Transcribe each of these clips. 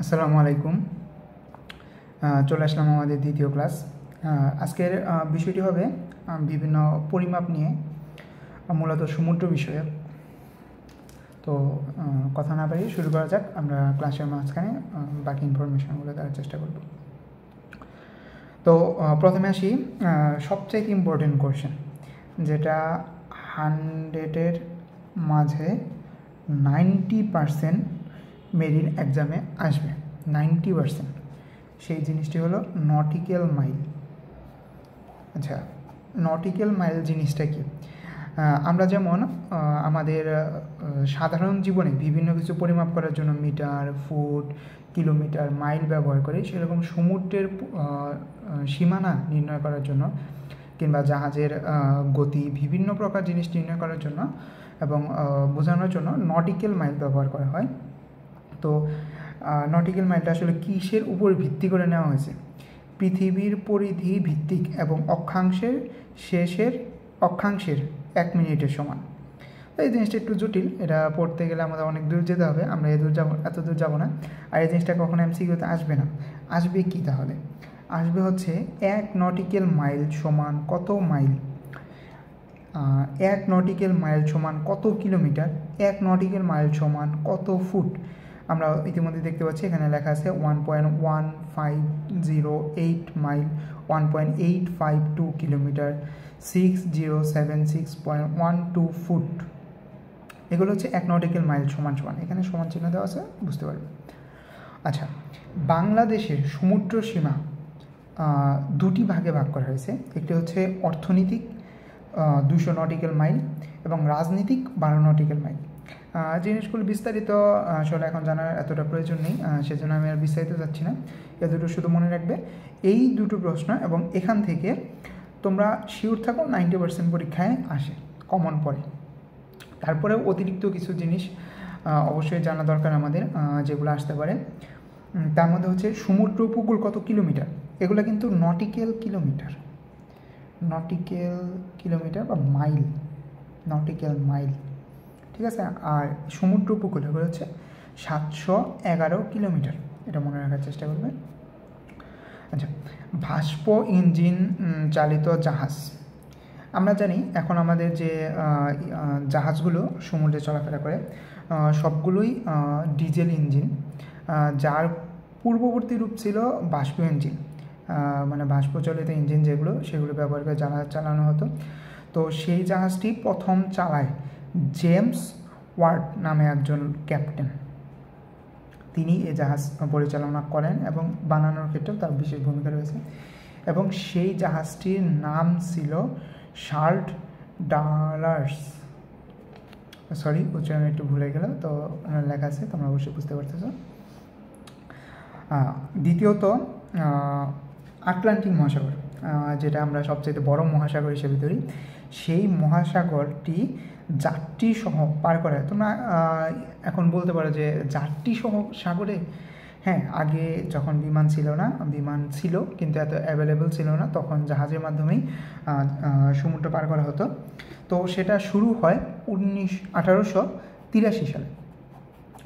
আসসালামু আলাইকুম। চলে আসলাম আমাদের দ্বিতীয় ক্লাস। আজকের বিষয়টি হবে বিভিন্ন পরিমাপ নিয়ে, মূলত সমুদ্র বিষয়ে। তো কথা না বাড়িয়ে শুরু করা যাক। আমরা ক্লাসের মাঝখানে বাকি ইনফরমেশনগুলো দেওয়ার চেষ্টা করব। তো প্রথমে আসি সবচাইতে ইম্পর্টেন্ট কোয়েশ্চেন, যেটা 100-এর মাঝে 90% মেরিন এক্সামে আসবে। 90% সেই জিনিসটি হলো নটিক্যাল মাইল। আচ্ছা, নটিক্যাল মাইল জিনিসটা কি? আমরা যেমন আমাদের সাধারণ জীবনে বিভিন্ন কিছু পরিমাপ করার জন্য মিটার, ফুট, কিলোমিটার, মাইল ব্যবহার করি, সেরকম সমুদ্রের সীমানা নির্ণয় করার জন্য কিংবা জাহাজের গতি, বিভিন্ন প্রকার জিনিস নির্ণয় করার জন্য এবং বোঝানোর জন্য নটিক্যাল মাইল ব্যবহার করা হয়। তো নটিক্যাল মাইলটা আসলে কিসের উপর ভিত্তি করে নেওয়া হয়েছে? পৃথিবীর পরিধি ভিত্তিক এবং অক্ষাংশের 1 মিনিটের সমান। তো এই জিনিসটা একটু জটিল, এটা পড়তে গেলে আমাদের অনেক দূর যেতে হবে, আমরা এত দূর যাব না। আর এই জিনিসটা কখনো এমসিকিউতে আসবে না। আসবে কি তাহলে? আসবে হচ্ছে 1 নটিক্যাল মাইল সমান কত মাইল, 1 নটিক্যাল মাইল সমান কত কিলোমিটার, 1 নটিক্যাল মাইল সমান কত ফুট। আমরা ইতিমধ্যে দেখতে পাচ্ছি এখানে লেখা আছে 1.1508 মাইল, 1.852 কিলোমিটার, 6076.12 ফুট। এগুলো হচ্ছে 1 নটিক্যাল মাইল সমান। এখানে সমান চিহ্ন দেওয়া আছে, বুঝতে পারবে। আচ্ছা, বাংলাদেশের সমুদ্র সীমা দুটি ভাগে ভাগ করা হয়েছে। একটি হচ্ছে অর্থনৈতিক 200 নটিক্যাল মাইল এবং রাজনীতিক 12 নটিক্যাল মাইল। জিনিসগুলো বিস্তারিত আসলে এখন জানার এতটা প্রয়োজন নেই, সেজন্য আমি আর বিস্তারিত যাচ্ছি না। এ দুটো শুধু মনে রাখবে, এই দুটো প্রশ্ন, এবং এখান থেকে তোমরা শিওর থাকো 90% পরীক্ষায় আসে, কমন পড়ে। তারপরেও অতিরিক্ত কিছু জিনিস অবশ্যই জানা দরকার আমাদের, যেগুলো আসতে পারে। তার মধ্যে হচ্ছে সমুদ্র উপকূল কত কিলোমিটার, এগুলো কিন্তু নটিক্যাল কিলোমিটার বা মাইল, নটিক্যাল মাইল, ঠিক আছে। আর সমুদ্র উপকূল এগুলো হচ্ছে 711 কিলোমিটার, এটা মনে রাখার চেষ্টা করবে। আচ্ছা, বাষ্প ইঞ্জিন চালিত জাহাজ। আমরা জানি এখন আমাদের যে জাহাজগুলো সমুদ্রে চলাফেরা করে সবগুলোই ডিজেল ইঞ্জিন, যার পূর্ববর্তী রূপ ছিল বাষ্প ইঞ্জিন, মানে বাষ্পচালিত ইঞ্জিন যেগুলো, সেগুলো ব্যবহার করে জাহাজ চালানো হতো। তো সেই জাহাজটি প্রথম চালায় জেমস ওয়াট নামে একজন ক্যাপ্টেন। তিনি এই জাহাজ পরিচালনা করেন এবং বানানোর ক্ষেত্রেও তার বিশেষ ভূমিকা রয়েছে। এবং সেই জাহাজটির নাম ছিল শার্লট ডালার্স। সরি, উচ্চারণ একটু ভুলে গেল, তো লেখা আছে, তোমরা অবশ্যই বুঝতে পারতেছো। দ্বিতীয়ত আটলান্টিক মহাসাগর, যেটা আমরা সবচেয়ে বড় মহাসাগর হিসেবে ধরি, সেই মহাসাগরটি যাত্রী সহ পার করে। তোমরা এখন বলতে পারো যে যাত্রী সহ সাগরে, হ্যাঁ, আগে যখন বিমান ছিল কিন্তু এত অ্যাভেলেবল ছিল না, তখন জাহাজের মাধ্যমেই সমুদ্র পার করা হতো। তো সেটা শুরু হয় 1883 সালে,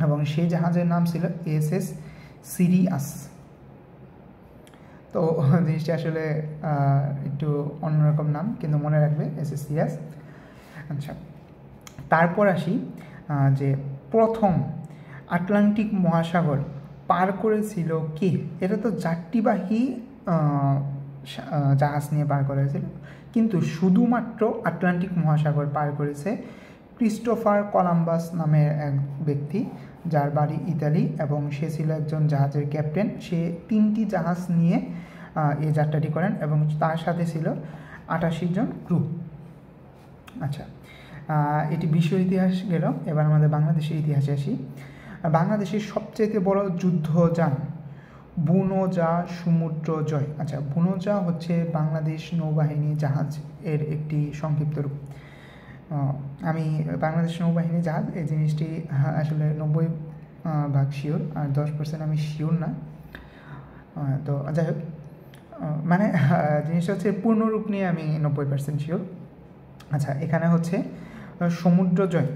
এবং সেই জাহাজের নাম ছিল এসএস সিরিয়াস। তো জিনিসটি আসলে একটু অন্যরকম নাম, কিন্তু মনে রাখবে এসএস সিরিয়াস। আচ্ছা, তারপর আসি যে প্রথম আটলান্টিক মহাসাগর পার করেছিল কে? এটা তো যাত্রীবাহী জাহাজ নিয়ে পার করা হয়েছিল, কিন্তু শুধুমাত্র আটলান্টিক মহাসাগর পার করেছে ক্রিস্টোফার কলাম্বাস নামের এক ব্যক্তি, যার বাড়ি ইতালি, এবং সে ছিল একজন জাহাজের ক্যাপ্টেন। সে 3টি জাহাজ নিয়ে এই যাত্রাটি করেন এবং তার সাথে ছিল 88 জন ক্রু। আচ্ছা, এটি বিশ্ব ইতিহাস গেল। এবার আমাদের বাংলাদেশের ইতিহাসে আসি। বাংলাদেশের সবচেয়ে বড় যুদ্ধযান বুনোজা সমুদ্র জয়। আচ্ছা, বুনোজা হচ্ছে বাংলাদেশ নৌবাহিনী জাহাজ এর একটি সংক্ষিপ্ত রূপ। আমি বাংলাদেশ নৌবাহিনী জাহাজ এই জিনিসটি আসলে 90% শিওর, আর 10% আমি শিওর না। তো যাই হোক, মানে জিনিসটা হচ্ছে পূর্ণরূপ নিয়ে আমি 90% শিওর। আচ্ছা, এখানে হচ্ছে সমুদ্র জয়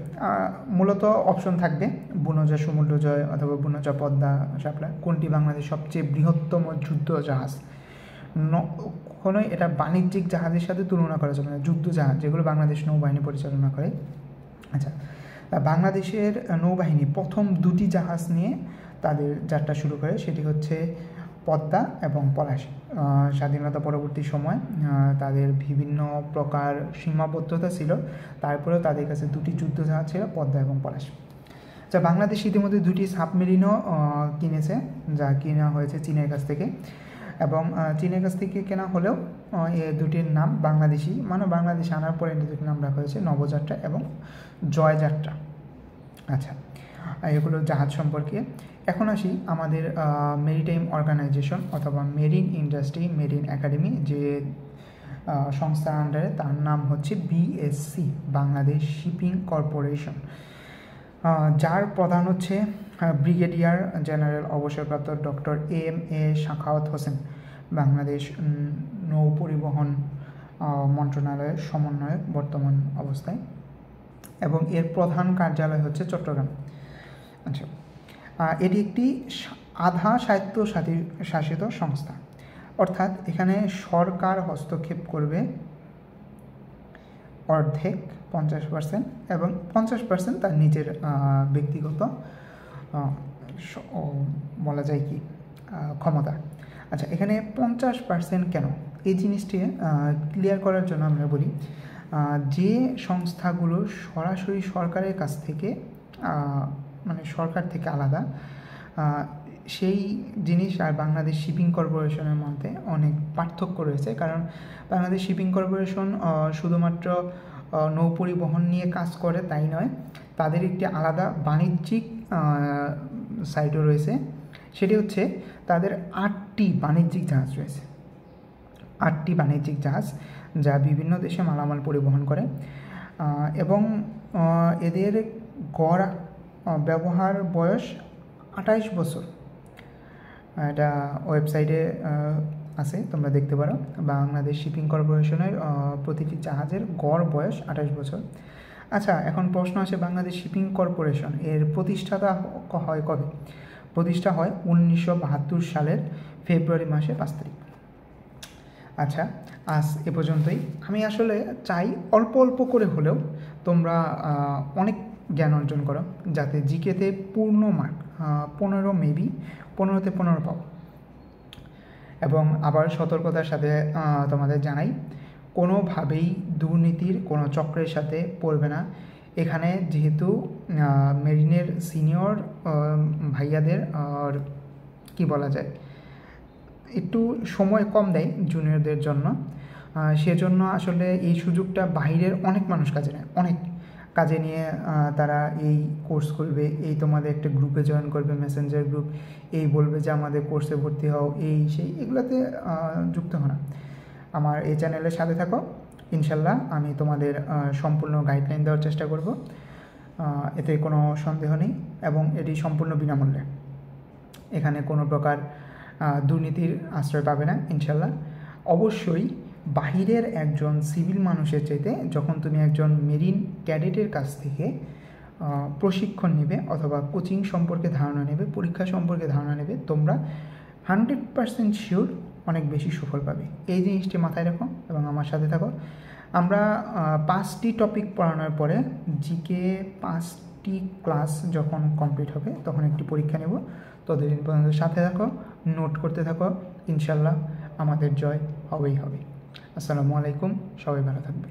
মূলত অপশন থাকবে বুনজা সমুদ্র জয় অথবা বুনজা পদ্মা শাপলা। কোনটি বাংলাদেশ সবচেয়ে বৃহত্তম যুদ্ধ জাহাজ? কখনোই এটা বাণিজ্যিক জাহাজের সাথে তুলনা করা যাবে না, যুদ্ধ জাহাজ যেগুলো বাংলাদেশ নৌবাহিনী পরিচালনা করে। আচ্ছা, বাংলাদেশের নৌবাহিনী প্রথম দুটি জাহাজ নিয়ে তাদের যাত্রা শুরু করে, সেটি হচ্ছে পদ্মা এবং পলাশ। স্বাধীনতা পরবর্তী সময় তাদের বিভিন্ন প্রকার সীমাবদ্ধতা ছিল, তারপরেও তাদের কাছে দুটি যুদ্ধ জাহাজ ছিল, পদ্মা এবং পলাশ। যা বাংলাদেশ ইতিমধ্যে দুটি সাবমেরিনও কিনেছে, যা কেনা হয়েছে চীনের কাছ থেকে, এবং চীনের কাছ থেকে কেনা হলেও এ দুটির নাম বাংলাদেশি, মানে বাংলাদেশে আনার পরে দুটির নাম রাখা হয়েছে নবযাত্রা এবং জয়যাত্রা। আচ্ছা, এগুলো জাহাজ সম্পর্কে। এখন আসি আমাদের মেরিটাইম অর্গানাইজেশন অথবা মেরিন ইন্ডাস্ট্রি মেরিন একাডেমি যে সংস্থার আন্ডারে, তার নাম হচ্ছে বিএসসি, বাংলাদেশ শিপিং কর্পোরেশন, যার প্রধান হচ্ছে ব্রিগেডিয়ার জেনারেল অবসরপ্রাপ্ত ডক্টর এম.এ. সাখাওয়াত হোসেন, বাংলাদেশ নৌ পরিবহন মন্ত্রণালয়ের সমন্বয়ক বর্তমান অবস্থায়, এবং এর প্রধান কার্যালয় হচ্ছে চট্টগ্রাম। আচ্ছা, এটি একটি আধা স্বায়ত্তশাসিত সংস্থা, অর্থাৎ এখানে সরকার হস্তক্ষেপ করবে অর্ধেক 50%, এবং 50% তার নিজের ব্যক্তিগত বলা যায় কি ক্ষমতা। আচ্ছা, এখানে 50% কেন, এই জিনিসটি ক্লিয়ার করার জন্য আমরা বলি, যে সংস্থাগুলো সরাসরি সরকারের কাছ থেকে মানে সরকার থেকে আলাদা, সেই জিনিস আর বাংলাদেশ শিপিং কর্পোরেশনের মধ্যে অনেক পার্থক্য রয়েছে। কারণ বাংলাদেশ শিপিং কর্পোরেশন শুধুমাত্র নৌ পরিবহন নিয়ে কাজ করে তাই নয়, তাদের একটি আলাদা বাণিজ্যিক সাইটও রয়েছে। সেটি হচ্ছে তাদের 8টি বাণিজ্যিক জাহাজ রয়েছে, 8টি বাণিজ্যিক জাহাজ যা বিভিন্ন দেশে মালামাল পরিবহন করে, এবং এদের গড় ব্যবহার বয়স 28 বছর। এটা ওয়েবসাইটে আছে, তোমরা দেখতে পারো। বাংলাদেশ শিপিং কর্পোরেশনের প্রতিটি জাহাজের গড় বয়স 28 বছর। আচ্ছা, এখন প্রশ্ন আসে, বাংলাদেশ শিপিং কর্পোরেশন এর প্রতিষ্ঠাতা হয় কবে? প্রতিষ্ঠা হয় 1972 সালের ফেব্রুয়ারি মাসে 5 তারিখ। আচ্ছা, আজ এ পর্যন্তই। আমি আসলে চাই অল্প অল্প করে হলেও তোমরা অনেক জ্ঞান অর্জন করো, যাতে জিকেতে পূর্ণ মার্ক 15 মেবি 15তে 15 পাও। এবং আবার সতর্কতার সাথে তোমাদের জানাই, কোনোভাবেই দুর্নীতির কোনো চক্রের সাথে পড়বে না। এখানে যেহেতু মেরিনের সিনিয়র ভাইয়াদের আর কি বলা যায়, একটু সময় কম দেয় জুনিয়রদের জন্য, সেজন্য আসলে এই সুযোগটা বাইরের অনেক মানুষ কাজে নেয়, অনেক কাজে নিয়ে তারা এই কোর্স করবে, এই তোমাদের একটা গ্রুপে জয়েন করবে, মেসেঞ্জার গ্রুপ, এই বলবে যে আমাদের কোর্সে ভর্তি হও, এই সেই, এগুলোতে যুক্ত হও না। আমার এই চ্যানেলের সাথে থাকো, ইনশাল্লাহ আমি তোমাদের সম্পূর্ণ গাইডলাইন দেওয়ার চেষ্টা করব, এতে কোনো সন্দেহ নেই, এবং এটি সম্পূর্ণ বিনামূল্যে। এখানে কোনো প্রকার দুর্নীতির আশ্রয় পাবে না ইনশাল্লাহ। অবশ্যই বাহিরের একজন সিভিল মানুষের চাইতে যখন তুমি একজন মেরিন ক্যাডেটের কাছ থেকে প্রশিক্ষণ নেবে অথবা কোচিং সম্পর্কে ধারণা নেবে, পরীক্ষা সম্পর্কে ধারণা নেবে, তোমরা 100% শিওর অনেক বেশি সুফল পাবে। এই জিনিসটি মাথায় রাখো এবং আমার সাথে থাকো। আমরা 5টি টপিক পড়ানোর পরে জিকে 5টি ক্লাস যখন কমপ্লিট হবে তখন একটি পরীক্ষা নেব। ততদিন পর্যন্ত সাথে থাকো, নোট করতে থাকো, ইনশাল্লাহ আমাদের জয় হবেই হবে। আসসালামু আলাইকুম, সবাই ভালো থাকবে।